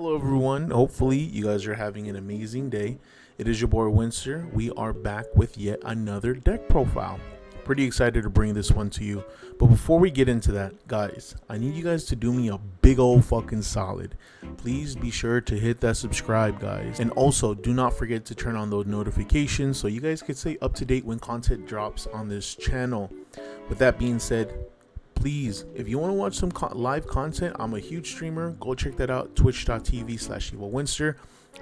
Hello, everyone. Hopefully, you guys are having an amazing day. It is your boy Winster. We are back with yet another deck profile. Pretty excited to bring this one to you. But before we get into that, guys, I need you guys to do me a big old fucking solid. Please be sure to hit that subscribe, guys. And also, do not forget to turn on those notifications so you guys can stay up to date when content drops on this channel. With that being said, please, if you want to watch some live content, I'm a huge streamer. Go check that out, twitch.tv/evilwinster.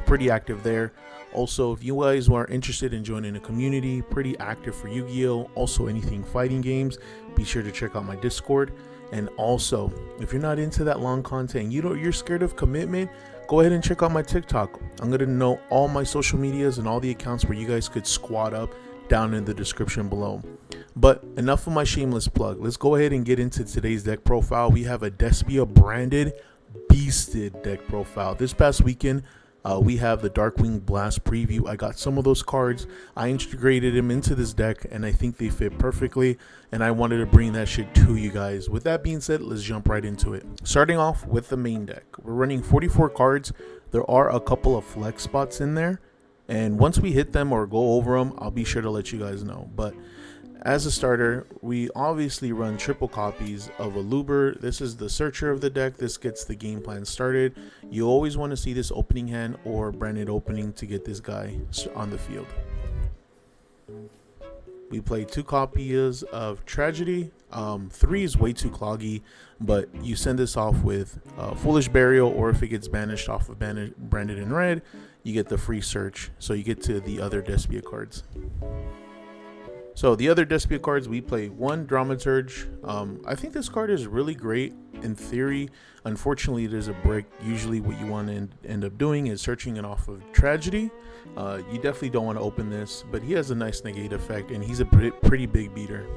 Pretty active there. Also, if you guys are interested in joining a community, pretty active for Yu-Gi-Oh! Also, anything fighting games, be sure to check out my Discord. And also, if you're not into that long content and you're scared of commitment, go ahead and check out my TikTok. I'm going to know all my social medias and all the accounts where you guys could squat up down in the description below. But enough of my shameless plug. Let's go ahead and get into today's deck profile. We have a Despia branded Beasted deck profile. This past weekend, we have the DarkWing Blast preview. I got some of those cards. I integrated them into this deck, and I think they fit perfectly. And I wanted to bring that shit to you guys. With that being said, let's jump right into it. Starting off with the main deck. We're running 44 cards. There are a couple of flex spots in there. And once we hit them or go over them, I'll be sure to let you guys know. But as a starter, we obviously run triple copies of a Luber. This is the searcher of the deck. This gets the game plan started. You always want to see this opening hand or branded opening to get this guy on the field. We play 2 copies of Tragedy. 3 is way too cloggy, but you send this off with Foolish Burial, or if it gets banished off of branded in red, you get the free search. So you get to the other Despia cards. So the other Despia cards, we play 1 Dramaturge. I think this card is really great in theory. Unfortunately, it is a brick. Usually what you want to end up doing is searching it off of Tragedy. You definitely don't want to open this, but he has a nice negate effect, and he's a pretty big beater.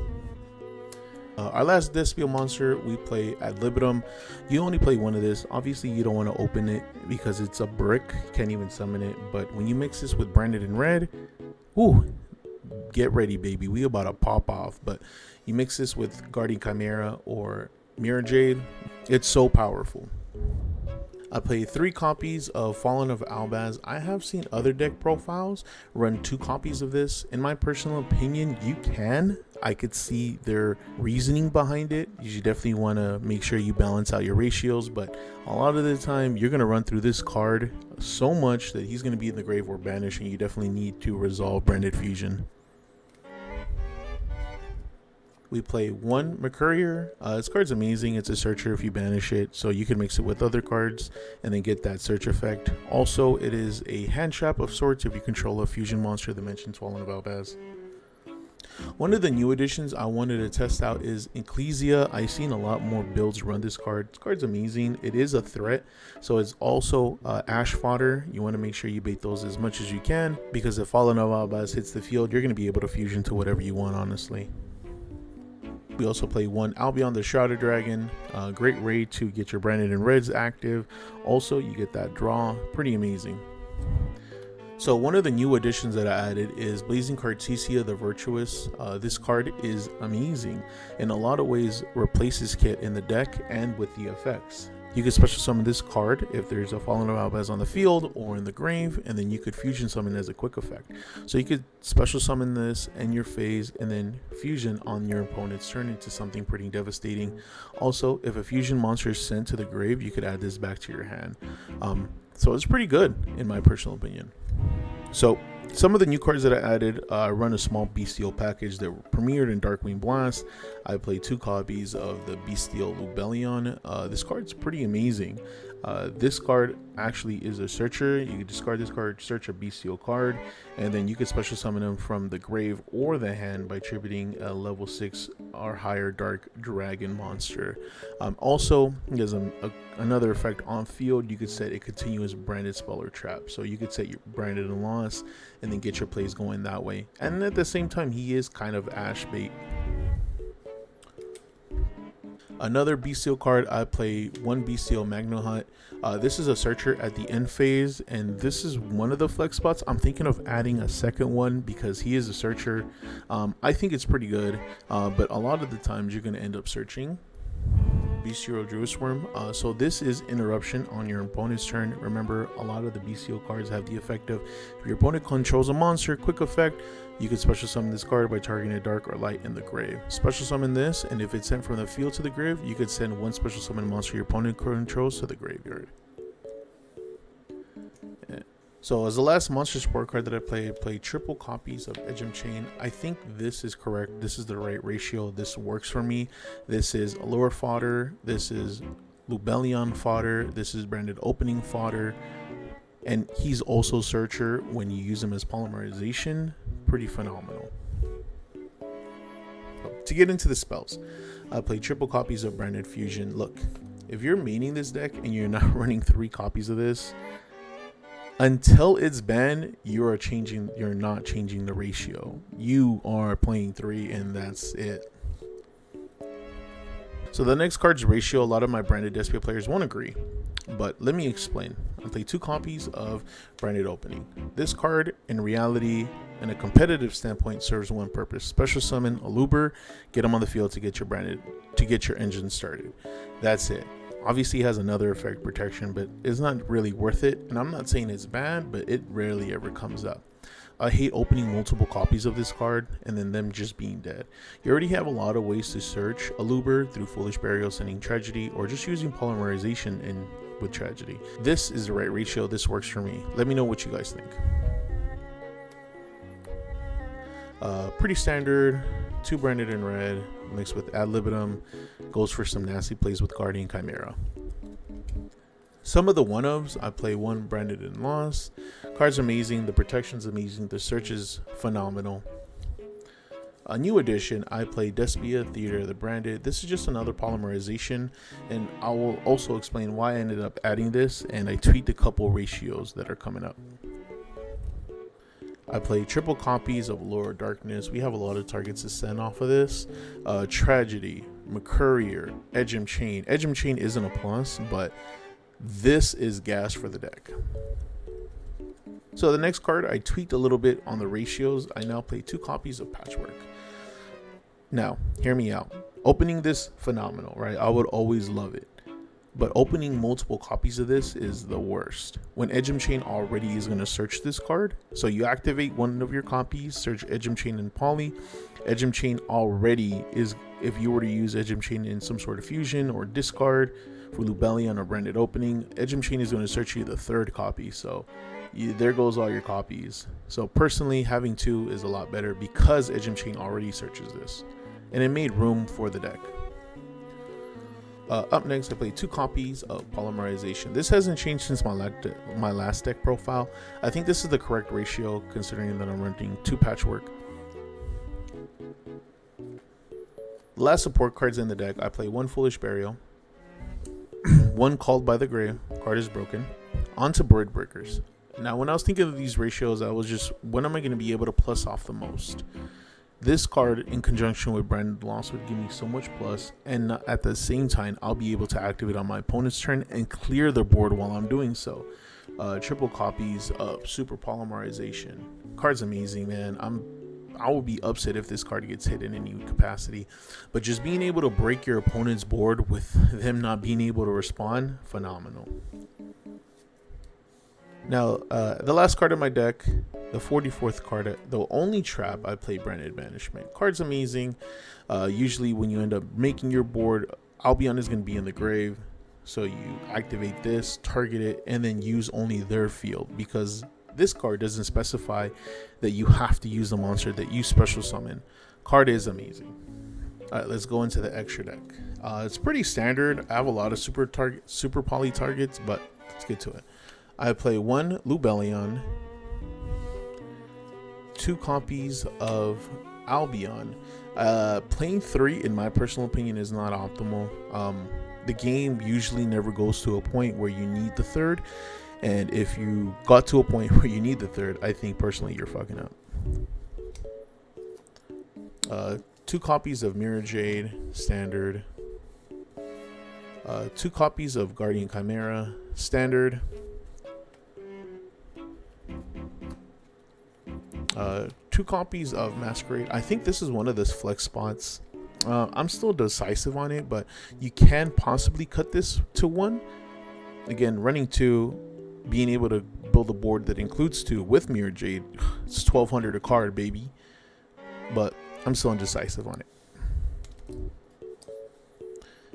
Our last Despia monster, we play Ad Libitum. You only play 1 of this. Obviously, you don't want to open it because it's a brick. You can't even summon it. But when you mix this with branded in red, ooh, get ready, baby. We about to pop off. But you mix this with Guardian Chimera or Mirror Jade, it's so powerful. I play 3 copies of Fallen of Albaz. I have seen other deck profiles run 2 copies of this. In my personal opinion, you can. I could see their reasoning behind it. You should definitely want to make sure you balance out your ratios, but a lot of the time you're going to run through this card so much that he's going to be in the grave or banished, and you definitely need to resolve branded fusion. We play 1 Mercurier. This card's amazing. It's a searcher if you banish it, so you can mix it with other cards and then get that search effect. Also, it is a hand trap of sorts if you control a fusion monster that mentions Fallen of Albaz. One of the new additions I wanted to test out is Ecclesia. I've seen a lot more builds run this card. This card's amazing. It is a threat, so it's also ash fodder. You want to make sure you bait those as much as you can, because if Fallen of Albaz hits the field, you're going to be able to fusion to whatever you want, honestly. We also play 1 Albion the Shrouded Dragon. Great raid to get your branded and reds active. Also, you get that draw. Pretty amazing. So one of the new additions that I added is Blazing Cartesia the Virtuous. This card is amazing. In a lot of ways, replaces Kit in the deck and with the effects. You could special summon this card if there's a Fallen of Albaz on the field or in the grave, and then you could fusion summon as a quick effect. So you could special summon this in your phase and then fusion on your opponent's turn into something pretty devastating. Also, if a fusion monster is sent to the grave, you could add this back to your hand. So it's pretty good in my personal opinion. So some of the new cards that I added, run a small Bystial package that premiered in DarkWing Blast. I played 2 copies of the Bystial Lubellion. This card's pretty amazing. This card actually is a searcher. You can discard this card, search a Bystial card, and then you can special summon them from the grave or the hand by tributing a level 6 or higher Dark Dragon monster. Also, there's another effect on field. You could set a continuous branded spell or trap. So you could set your branded and loss and then get your plays going that way. And at the same time, he is kind of ash bait. Another Bystial card, I play 1 Bystial Magnohut. This is a searcher at the end phase, and this is one of the flex spots. I'm thinking of adding a second one because he is a searcher. I think it's pretty good, but a lot of the times you're going to end up searching. Bystial Druid Swarm. So this is interruption on your opponent's turn. Remember, a lot of the Bystial cards have the effect of, if your opponent controls a monster, quick effect, you can special summon this card by targeting a dark or light in the grave. Special summon this, and if it's sent from the field to the grave, you could send one special summon monster your opponent controls to the graveyard. So as the last monster support card that I play triple copies of Edgem Chain. I think this is correct. This is the right ratio. This works for me. This is Allure fodder. This is Lubellion fodder. This is branded opening fodder. And he's also Searcher when you use him as polymerization. Pretty phenomenal. To get into the spells, I play triple copies of Branded Fusion. Look, if you're maining this deck and you're not running 3 copies of this, until it's banned, you're not changing the ratio. You are playing 3 and that's it. So the next card's ratio, a lot of my Branded Despia players won't agree, but let me explain. I play 2 copies of Branded Opening. This card, in reality, in a competitive standpoint, serves one purpose: special summon a Luber, get him on the field to get your engine started. That's it. Obviously has another effect, protection, but it's not really worth it. And I'm not saying it's bad, but it rarely ever comes up. I hate opening multiple copies of this card and then them just being dead. You already have a lot of ways to search a Luber through Foolish Burial, sending Tragedy, or just using polymerization and with Tragedy. This is the right ratio. This works for me. Let me know what you guys think. Pretty standard. 2 branded in red, mixed with ad libitum. Goes for some nasty plays with Guardian Chimera. Some of the one-ofs, I play 1 branded in lost. Card's amazing, the protection's amazing, the search is phenomenal. A new edition, I play Despia, Theater of the Branded. This is just another polymerization, and I will also explain why I ended up adding this, and I tweaked a couple ratios that are coming up. I play triple copies of Lure Darkness. We have a lot of targets to send off of this. Tragedy, McCourier, Edgem Chain. Edgem Chain isn't a plus, but this is gas for the deck. So the next card, I tweaked a little bit on the ratios. I now play 2 copies of Patchwork. Now, hear me out. Opening this, phenomenal, right? I would always love it. But opening multiple copies of this is the worst. When Edgem Chain already is going to search this card, so you activate one of your copies, search Edgem Chain and Poly. Edgem Chain already is, if you were to use Edgem Chain in some sort of fusion or discard for Lubellion or Branded Opening, Edgem Chain is going to search you the 3rd copy. So there goes all your copies. So personally, having 2 is a lot better because Edgem Chain already searches this, and it made room for the deck. Up next, I play 2 copies of Polymerization. This hasn't changed since my last deck profile. I think this is the correct ratio considering that I'm running 2 Patchwork. The last support cards in the deck, I play 1 Foolish Burial, 1 Called by the Grave, card is broken, onto Bird Breakers. Now, when I was thinking of these ratios, I was just, when am I going to be able to plus off the most? This card in conjunction with Branded Loss would give me so much plus, and at the same time, I'll be able to activate on my opponent's turn and clear the board while I'm doing so. Triple copies of Super Polymerization. Card's amazing, man. I will be upset if this card gets hit in any capacity, but just being able to break your opponent's board with them not being able to respond, phenomenal. Now, the last card of my deck, the 44th card, the only trap, I play Branded Banishment. Card's amazing. Usually when you end up making your board, Albion is going to be in the grave. So you activate this, target it, and then use only their field, because this card doesn't specify that you have to use the monster that you special summon. Card is amazing. All right, let's go into the extra deck. It's pretty standard. I have a lot of super poly targets, but let's get to it. I play 1 Lubellion, 2 copies of Albion. Playing 3, in my personal opinion, is not optimal. The game usually never goes to a point where you need the 3rd, and if you got to a point where you need the 3rd, I think personally you're fucking up. 2 copies of Mirror Jade, standard. 2 copies of Guardian Chimera, standard. 2 copies of Masquerade. I think this is one of those flex spots. I'm still decisive on it, but you can possibly cut this to 1. Again, running 2, being able to build a board that includes 2 with Mirror Jade, it's 1200 a card, baby. But I'm still indecisive on it.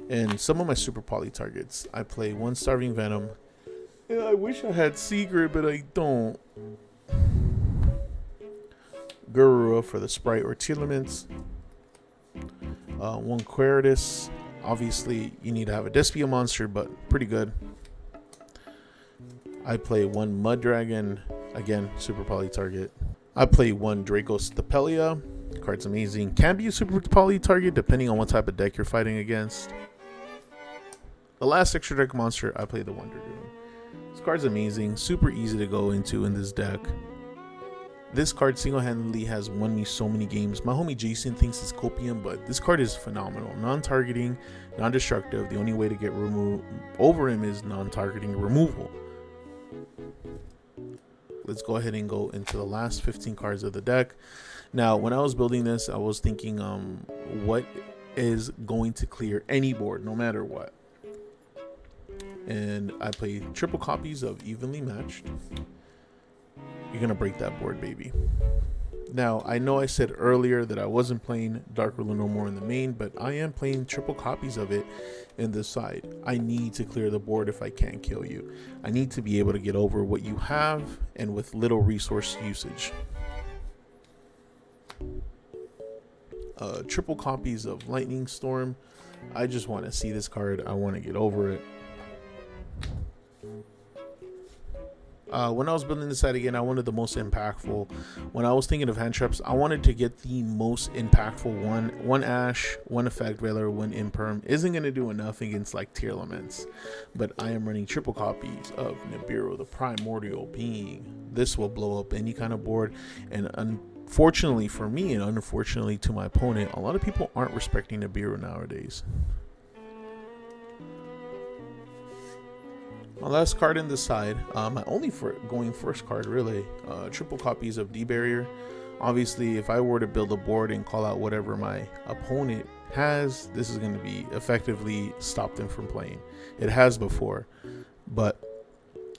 And some of my super poly targets, I play 1 Starving Venom. And I wish I had Secret, but I don't. Garura for the Sprite or Tearlaments. 1 Queritus. Obviously, you need to have a Despia monster, but pretty good. I play 1 Mud Dragon. Again, super poly target. I play 1 Draco Stapelia. Card's amazing. Can be a super poly target depending on what type of deck you're fighting against. The last extra deck monster, I play the Wonder Dragoon. This card's amazing. Super easy to go into in this deck. This card single-handedly has won me so many games. My homie Jason thinks it's copium, but this card is phenomenal. Non-targeting, non-destructive. The only way to get over him is non-targeting removal. Let's go ahead and go into the last 15 cards of the deck. Now, when I was building this, I was thinking, what is going to clear any board, no matter what? And I play triple copies of Evenly Matched. You're going to break that board, baby. Now, I know I said earlier that I wasn't playing Dark Ruler no more in the main, but I am playing triple copies of it in the side. I need to clear the board if I can't kill you. I need to be able to get over what you have and with little resource usage. Triple copies of Lightning Storm. I just want to see this card. I want to get over it. When I was building this side again, I wanted the most impactful. When I was thinking of hand traps, I wanted to get the most impactful one. 1 Ash, 1 Effect Veiler, 1 Imperm isn't going to do enough against like tier elements. But I am running triple copies of Nibiru, the primordial being. This will blow up any kind of board. And unfortunately for me, and unfortunately to my opponent, a lot of people aren't respecting Nibiru nowadays. My last card in the side, my only going first card really, triple copies of D-Barrier. Obviously, if I were to build a board and call out whatever my opponent has, this is going to be effectively stop them from playing. It has before, but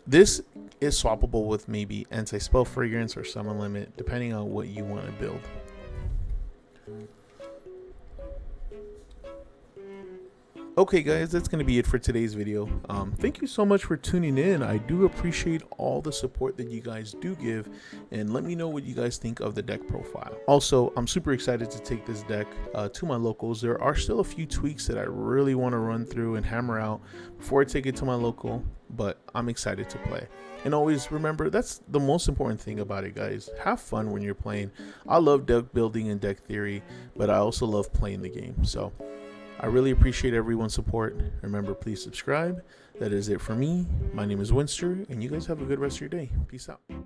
this is swappable with maybe Anti-Spell Fragrance or Summon Limit, depending on what you want to build. Okay guys, that's going to be it for today's video. Thank you so much for tuning in. I do appreciate all the support that you guys do give, and let me know what you guys think of the deck profile. Also, I'm super excited to take this deck to my locals. There are still a few tweaks that I really want to run through and hammer out before I take it to my local, but I'm excited to play. And always remember, that's the most important thing about it, guys. Have fun when you're playing. I love deck building and deck theory, but I also love playing the game. So I really appreciate everyone's support. Remember, please subscribe. That is it for me. My name is Winster, and you guys have a good rest of your day. Peace out.